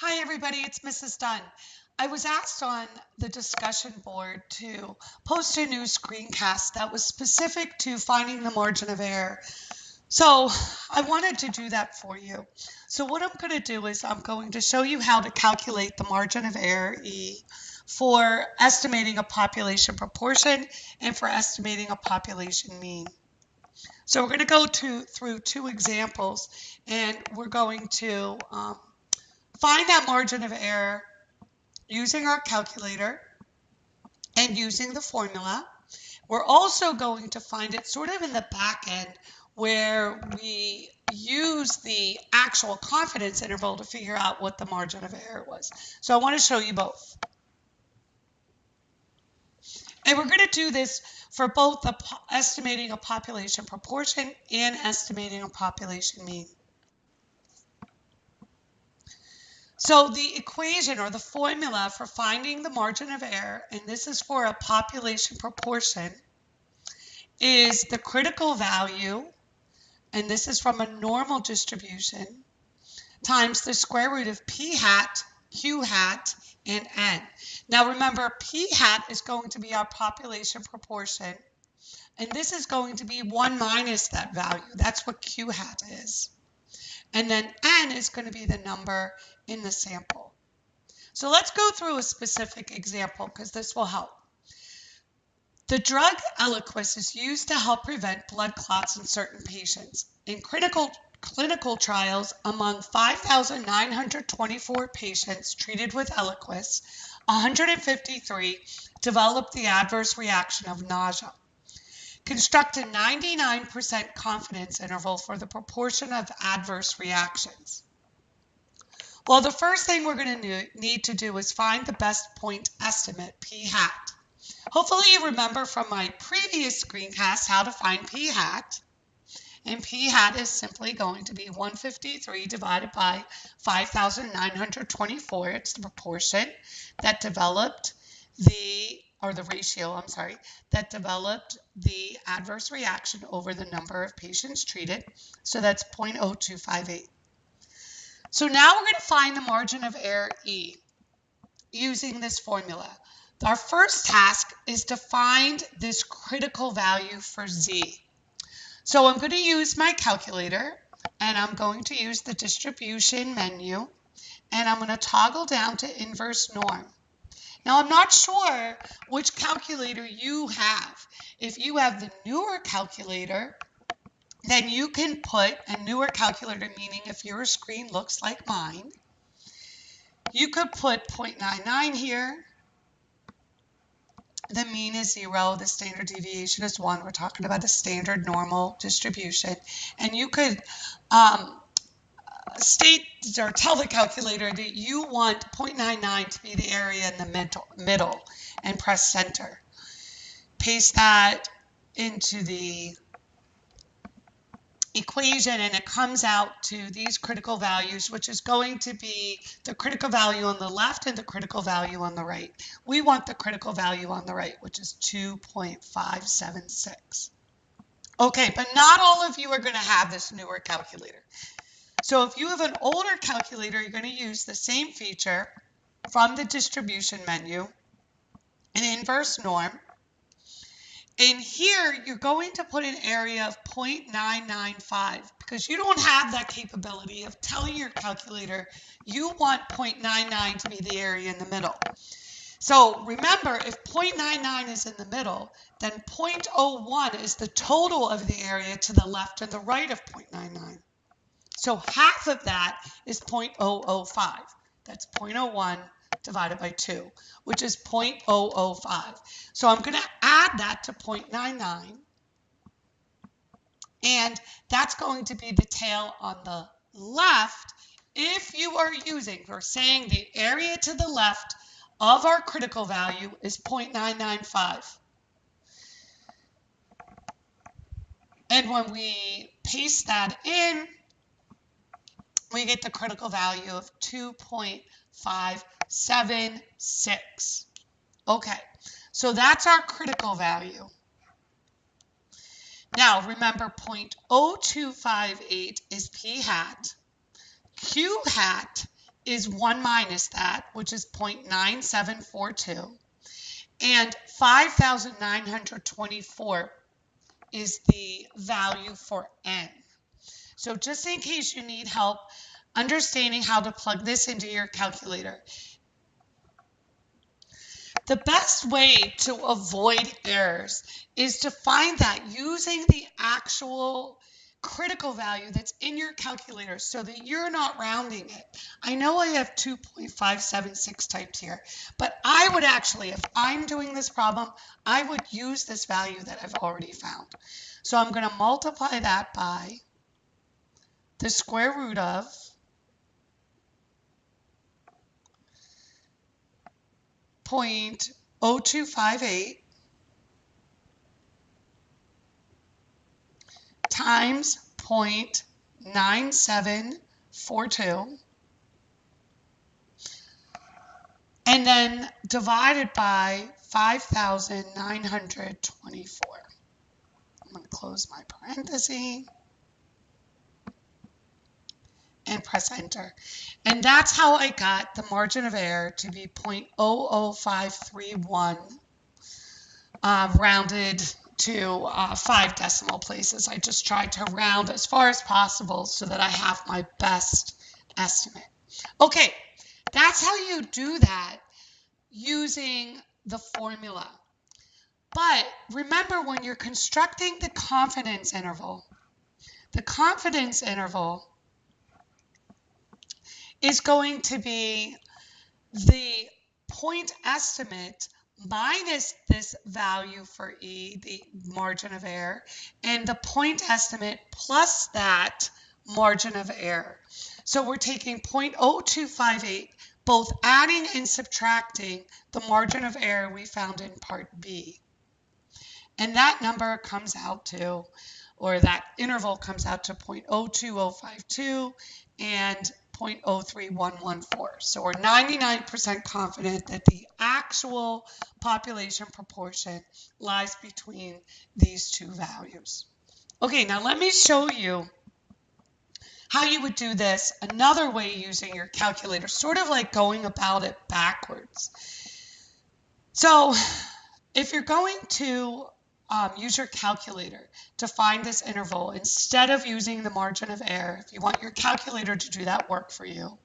Hi, everybody, it's Mrs. Dunn. I was asked on the discussion board to post a new screencast that was specific to finding the margin of error. So I wanted to do that for you. So what I'm going to do is I'm going to show you how to calculate the margin of error E for estimating a population proportion and for estimating a population mean. So we're going to go through two examples, and we're going to find that margin of error using our calculator and using the formula. We're also going to find it sort of in the back end where we use the actual confidence interval to figure out what the margin of error was. So I want to show you both. And we're going to do this for both estimating a population proportion and estimating a population mean. So the equation or the formula for finding the margin of error, and this is for a population proportion, is the critical value, and this is from a normal distribution, times the square root of p hat, q hat, and n. Now remember, p hat is going to be our population proportion, and this is going to be 1 minus that value. That's what q hat is. And then n is going to be the number in the sample. So let's go through a specific example because this will help. The drug Eliquis is used to help prevent blood clots in certain patients. In clinical trials among 5,924 patients treated with Eliquis, 153 developed the adverse reaction of nausea. Construct a 99% confidence interval for the proportion of adverse reactions. Well, the first thing we're going to need to do is find the best point estimate, p hat. Hopefully you remember from my previous screencast how to find p hat. And p hat is simply going to be 153 divided by 5,924. It's the proportion that developed the ratio, that developed the adverse reaction over the number of patients treated. So that's 0.0258. So now we're going to find the margin of error E using this formula. Our first task is to find this critical value for Z. So I'm going to use my calculator, and I'm going to use the distribution menu, and I'm going to toggle down to inverse norm. Now I'm not sure which calculator you have. If you have the newer calculator, then you can put a newer calculator, meaning if your screen looks like mine, you could put 0.99 here. The mean is 0. The standard deviation is 1. We're talking about a standard normal distribution. And you could state or tell the calculator that you want 0.99 to be the area in the middle and press center. Paste that into the equation, and it comes out to these critical values, which is going to be the critical value on the left and the critical value on the right. We want the critical value on the right, which is 2.576. Okay, but not all of you are going to have this newer calculator. So if you have an older calculator, you're going to use the same feature from the distribution menu, an inverse norm. In here, you're going to put an area of 0.995 because you don't have that capability of telling your calculator you want 0.99 to be the area in the middle. So remember, if 0.99 is in the middle, then 0.01 is the total of the area to the left and the right of 0.99. So half of that is 0.005. That's 0.01 divided by 2, which is 0.005. So I'm going to add that to 0.99, and that's going to be the tail on the left if you are using, or saying the area to the left of our critical value is 0.995. And when we paste that in, we get the critical value of 2.576. Okay, so that's our critical value. Now remember, 0.0258 is p hat. Q hat is 1 minus that, which is 0.9742. And 5,924 is the value for n. So just in case you need help understanding how to plug this into your calculator, the best way to avoid errors is to find that using the actual critical value that's in your calculator so that you're not rounding it. I know I have 2.576 typed here, but I would actually, if I'm doing this problem, I would use this value that I've already found. So I'm going to multiply that by the square root of 0.0258 times 0.9742, and then divided by 5,924. I'm going to close my parenthesis and press enter. And that's how I got the margin of error to be 0.00531, rounded to 5 decimal places. I just tried to round as far as possible so that I have my best estimate. Okay, that's how you do that using the formula. But remember, when you're constructing the confidence interval is going to be the point estimate minus this value for E, the margin of error, and the point estimate plus that margin of error. So we're taking 0.0258, both adding and subtracting the margin of error we found in part B. And that number comes out to, or that interval comes out to 0.02052 and 0.03114. So we're 99% confident that the actual population proportion lies between these two values. Okay, now let me show you how you would do this another way using your calculator, sort of like going about it backwards. So if you're going to use your calculator to find this interval, instead of using the margin of error, if you want your calculator to do that work for you,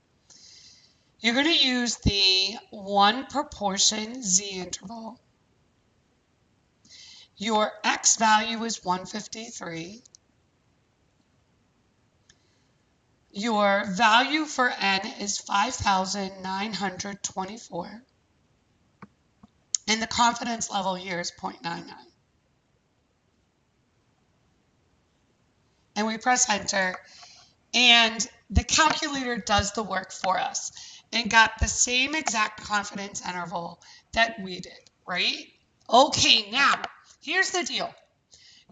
you're going to use the 1 proportion z interval. Your x value is 153. Your value for n is 5,924. And the confidence level here is 0.99. And we press enter, and the calculator does the work for us and got the same exact confidence interval that we did, right? Okay, now here's the deal.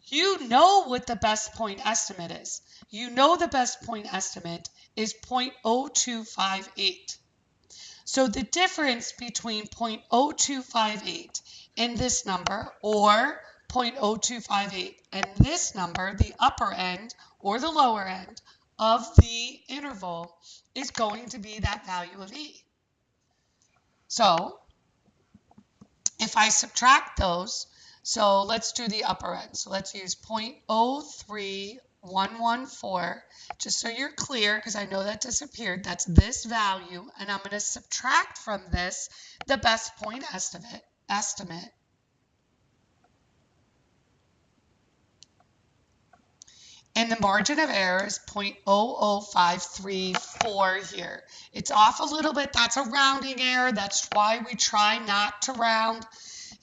You know what the best point estimate is. You know the best point estimate is 0.0258. So the difference between 0.0258 and this number, or 0.0258 and this number, the upper end or the lower end of the interval, is going to be that value of E. So if I subtract those, so let's do the upper end. So let's use 0.03114, just so you're clear, because I know that disappeared. That's this value, and I'm going to subtract from this the best point estimate. And the margin of error is 0.00534 here. It's off a little bit. That's a rounding error. That's why we try not to round,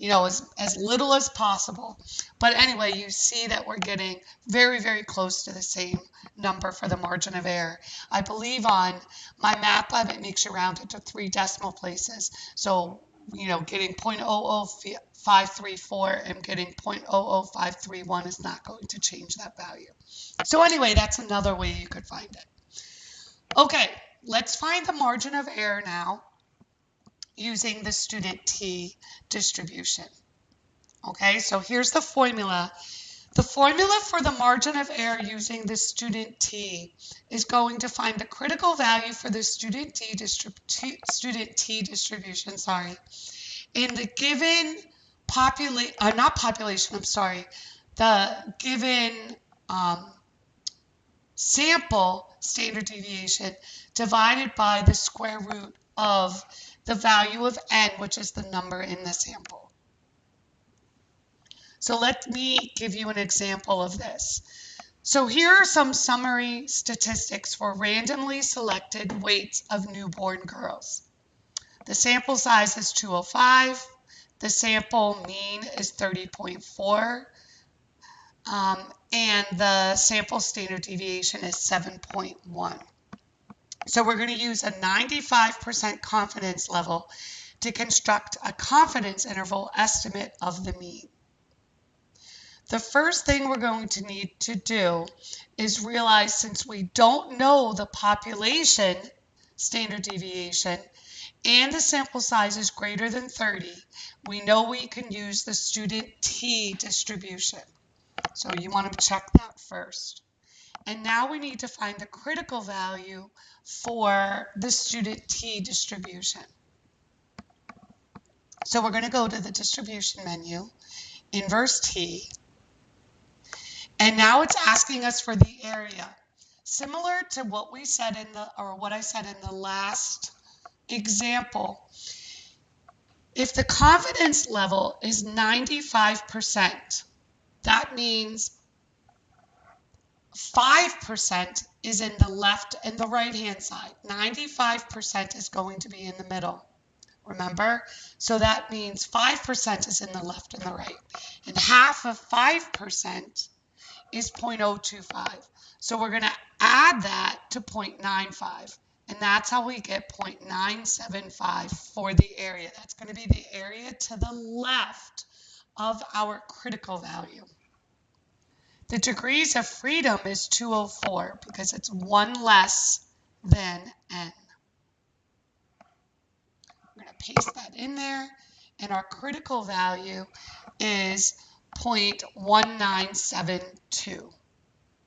as little as possible. But anyway, you see that we're getting very, very close to the same number for the margin of error. I believe on MyMathLab, it makes you round it to 3 decimal places. So, getting 0.00534 and getting 0.00531 is not going to change that value. So anyway, that's another way you could find it. Okay, let's find the margin of error now using the student t distribution. Okay, so here's the formula The formula for the margin of error using the student t is going to find the critical value for the student t distribution, in the given the given sample standard deviation divided by the square root of the value of n, which is the number in the sample. So let me give you an example of this. So here are some summary statistics for randomly selected weights of newborn girls. The sample size is 205. The sample mean is 30.4. And the sample standard deviation is 7.1. So we're going to use a 95% confidence level to construct a confidence interval estimate of the mean. The first thing we're going to need to do is realize, since we don't know the population standard deviation and the sample size is greater than 30, we know we can use the student t distribution. So you want to check that first. And now we need to find the critical value for the student t distribution. So we're going to go to the distribution menu, inverse t, and now it's asking us for the area. Similar to what we said what I said in the last example, if the confidence level is 95%, that means 5% is in the left and the right hand side. 95% is going to be in the middle. Remember? So that means 5% is in the left and the right. And half of 5% is 0.025. So we're going to add that to 0.95. And that's how we get 0.975 for the area. That's going to be the area to the left of our critical value. The degrees of freedom is 204 because it's one less than n. We're going to paste that in there, and our critical value is 0.1972,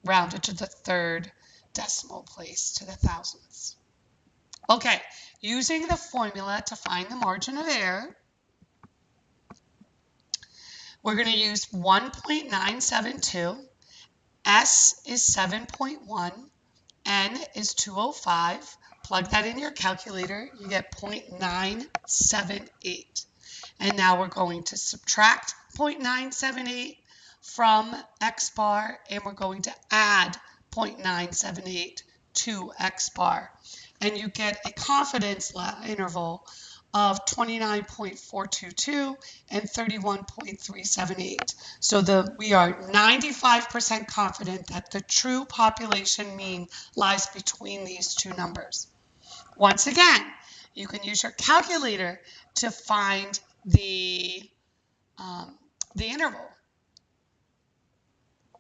rounded to the third decimal place to the thousandths. Okay, using the formula to find the margin of error, we're going to use 1.972. S is 7.1, N is 205. Plug that in your calculator, you get 0.978. And now we're going to subtract 0.978 from X bar, and we're going to add 0.978 to X bar. And you get a confidence interval of 29.422 and 31.378. So we are 95% confident that the true population mean lies between these two numbers. Once again, you can use your calculator to find the interval.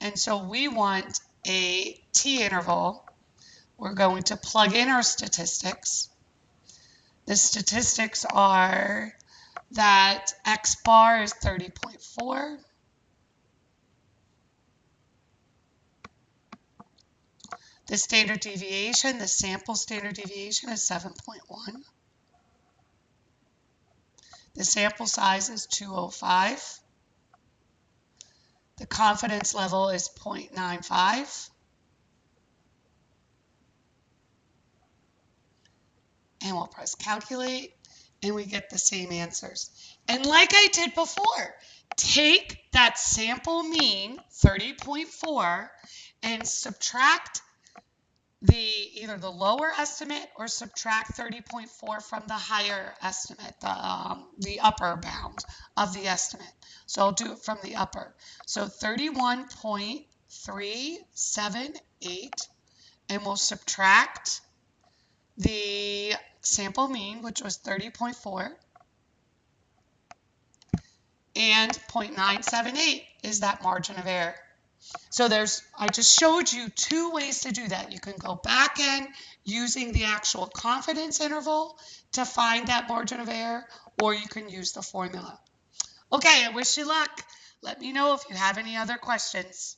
And so we want a t interval. We're going to plug in our statistics. The statistics are that X bar is 30.4. The standard deviation, the sample standard deviation is 7.1. The sample size is 205. The confidence level is 0.95. And we'll press calculate, and we get the same answers. And like I did before, take that sample mean, 30.4, and subtract either the lower estimate or subtract 30.4 from the higher estimate, the upper bound of the estimate. So I'll do it from the upper. So 31.378, and we'll subtract the sample mean, which was 30.4, and 0.978 is that margin of error. So I just showed you two ways to do that. You can go back in using the actual confidence interval to find that margin of error, or you can use the formula. Okay, I wish you luck. Let me know if you have any other questions.